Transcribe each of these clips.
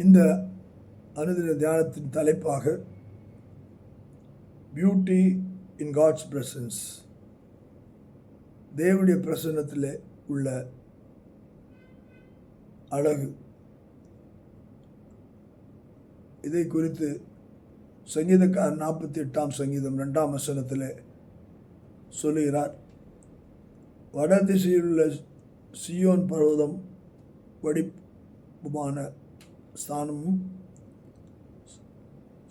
இந்த அனுதின தியானத்தின் தலைப்பாக பியூட்டி இன் காட்ஸ் பிரசன்ஸ், தேவனுடைய பிரசன்னத்தில் உள்ள அழகு. இதை குறித்து சங்கீதக்காரர் 48ஆம் சங்கீதம் 2ஆம் வசனத்தில் சொல்லுகிறார். வடதிசையில் உள்ள சியோன் பர்வதம் வடிப்புமான ஸ்தானமும்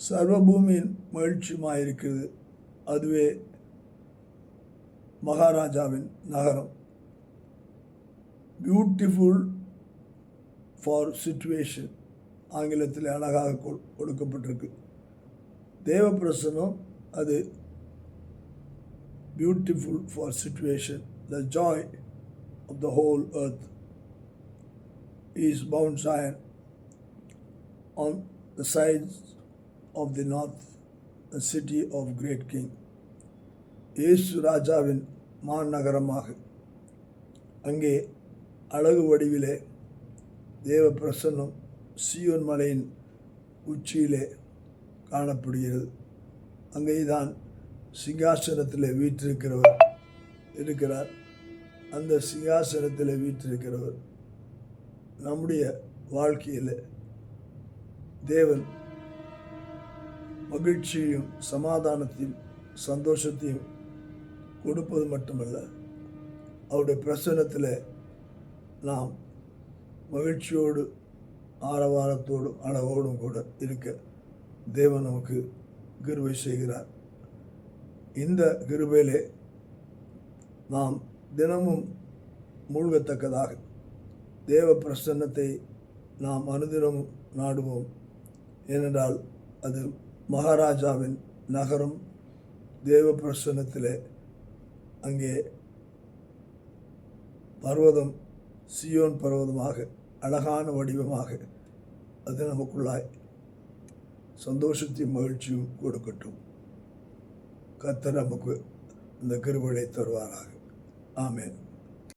சர்வபூமியின் மகிழ்ச்சியுமாயிருக்கிறது. அதுவே மகாராஜாவின் நகரம். பியூட்டிஃபுல் ஃபார் சிச்சுவேஷன், ஆங்கிலத்தில் அழகாக கொடுக்கப்பட்டிருக்கு. தேவ பிரசன்னம் அது beautiful for situation. The joy of the whole earth is Mount Zion on the sides of the north, the city of great king. இயேசு ராஜாவின் மாநகரமாக அங்கே அழகு வடிவிலே தேவ பிரசன்னம் சீயோன் மலையின் உச்சியிலே காணப்படுகிறது. அங்கேதான் சிங்காசனத்தில் வீற்றிருக்கிறவர் இருக்கிறார். அந்த சிங்காசனத்தில் வீற்றிருக்கிறவர் நம்முடைய வாழ்க்கையில் தேவன் மகிழ்ச்சியையும் சமாதானத்தையும் சந்தோஷத்தையும் கொடுப்பது மட்டுமல்ல, அவருடைய பிரசன்னத்தில் நாம் மகிழ்ச்சியோடு ஆரவாரத்தோடும் அழகோடும் கூட இருக்க தேவன் நமக்கு கிருபை செய்கிறார். இந்த கிருபையிலே நாம் தினமும் மூழ்கத்தக்கதாக தேவ பிரசன்னத்தை நாம் அனுதினமும் நாடுவோம். ஏனென்றால் அது மகாராஜாவின் நகரம். தேவ பிரசன்னத்தில் அங்கே பர்வதம் சியோன் பர்வதமாக அழகான வடிவமாக அது நமக்குள்ளாய் சந்தோஷத்தையும் மகிழ்ச்சியும் கொடுக்கட்டும். கர்த்தர் நமக்கு இந்த கிருபையை தருவாராக. ஆமென்.